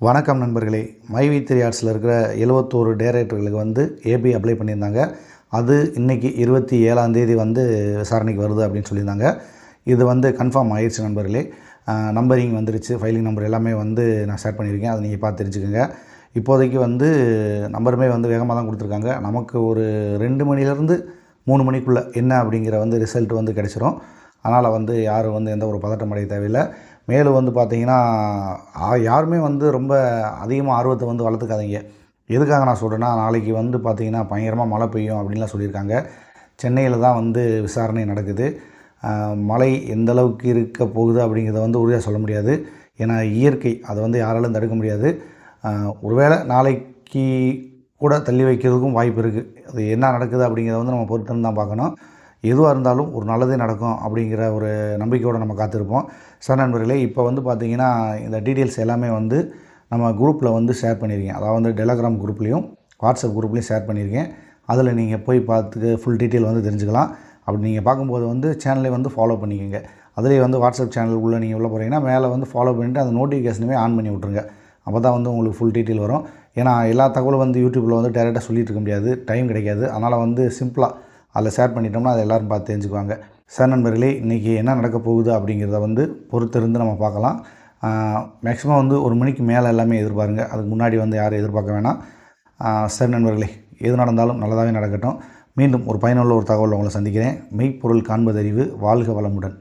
வணக்கம் நண்பர்களே. மைவி3 ஆர்ட்ஸில் இருக்கிற 71 டைரக்டர்களுக்கு வந்து ஏபி அப்ளை பண்ணியிருந்தாங்க. அது இன்றைக்கி 27ஆம் தேதி வந்து விசாரணைக்கு வருது அப்படின்னு சொல்லியிருந்தாங்க. இது வந்து கன்ஃபார்ம் ஆயிடுச்சு நண்பர்களே. நம்பரிங் வந்துருச்சு, ஃபைலிங் நம்பர் எல்லாமே வந்து நான் ஷேர் பண்ணியிருக்கேன். அதை நீங்கள் பார்த்து தெரிஞ்சுக்கோங்க. இப்போதைக்கு வந்து நம்பருமே வந்து வேகமாக தான் கொடுத்துருக்காங்க. நமக்கு ஒரு 2 மணிலேருந்து 3 மணிக்குள்ளே என்ன அப்படிங்கிற வந்து ரிசல்ட் வந்து கிடச்சிரும். அதனால் வந்து யாரும் வந்து எந்த ஒரு பதட்டம் அடைய தேவையில்லை. மேலும் வந்து பார்த்திங்கன்னா யாருமே வந்து ரொம்ப அதிகமாக ஆர்வத்தை வந்து வளர்த்துக்காதீங்க. எதுக்காக நான் சொல்கிறேன்னா, நாளைக்கு வந்து பார்த்திங்கன்னா பயங்கரமாக மழை பெய்யும் அப்படின்லாம் சொல்லியிருக்காங்க. சென்னையில் தான் வந்து விசாரணை நடக்குது. மழை எந்த அளவுக்கு இருக்க போகுது அப்படிங்கிறத வந்து உறுதியாக சொல்ல முடியாது. ஏன்னா இயற்கை அதை வந்து யாராலும் தடுக்க முடியாது. ஒருவேளை நாளைக்கு கூட தள்ளி வைக்கிறதுக்கும் வாய்ப்பு இருக்குது. அது என்ன நடக்குது அப்படிங்கிறத வந்து நம்ம பொறுத்து தான் பார்க்கணும். எதுவாக இருந்தாலும் ஒரு நல்லதே நடக்கும் அப்படிங்கிற ஒரு நம்பிக்கையோடு நம்ம காத்திருப்போம். சார் நண்பர்களே, இப்போ வந்து பார்த்திங்கன்னா இந்த டீட்டெயில்ஸ் எல்லாமே வந்து நம்ம குரூப்பில் வந்து ஷேர் பண்ணியிருக்கேன். அதாவது வந்து டெலகிராம் குரூப்லேயும் வாட்ஸ்அப் குரூப்லேயும் ஷேர் பண்ணியிருக்கேன். அதில் நீங்கள் போய் பார்த்து ஃபுல் டீட்டெயில் வந்து தெரிஞ்சுக்கலாம். அப்படி நீங்கள் பார்க்கும்போது வந்து சேனலை வந்து ஃபாலோ பண்ணிக்கோங்க. அதிலே வந்து வாட்ஸ்அப் சேனலுக்குள்ளே நீங்கள் உள்ளே போகிறீங்கன்னா மேலே வந்து ஃபாலோ பண்ணிவிட்டு அந்த நோட்டிஃபிகேஷனுமே ஆன் பண்ணி விட்ருங்க. அப்போ தான் வந்து உங்களுக்கு ஃபுல் டீட்டெயில் வரும். ஏன்னா எல்லா தகவலும் வந்து யூடியூப்பில் வந்து டேரெக்டாக சொல்லிட்டு இருக்க முடியாது, டைம் கிடைக்காது. அதனால் வந்து சிம்பிளாக அதில் ஷேர் பண்ணிட்டோம்னா அதை எல்லோரும் பார்த்து தெரிஞ்சுக்குவாங்க. சார் நண்பர்களே, இன்றைக்கி என்ன நடக்க போகுது அப்படிங்கிறத வந்து பொறுத்திருந்து நம்ம பார்க்கலாம். மேக்ஸிமம் வந்து 1 மணிக்கு மேலே எல்லாமே எதிர்பாருங்க. அதுக்கு முன்னாடி வந்து யாரும் எதிர்பார்க்க வேணாம். சரி நண்பர்களே, எது நடந்தாலும் நல்லதாகவே நடக்கட்டும். மீண்டும் ஒரு பயனுள்ள ஒரு தகவல் உங்களை சந்திக்கிறேன். மெய்ப்பொருள் காண்பதறிவு. வாழ்க வளமுடன்.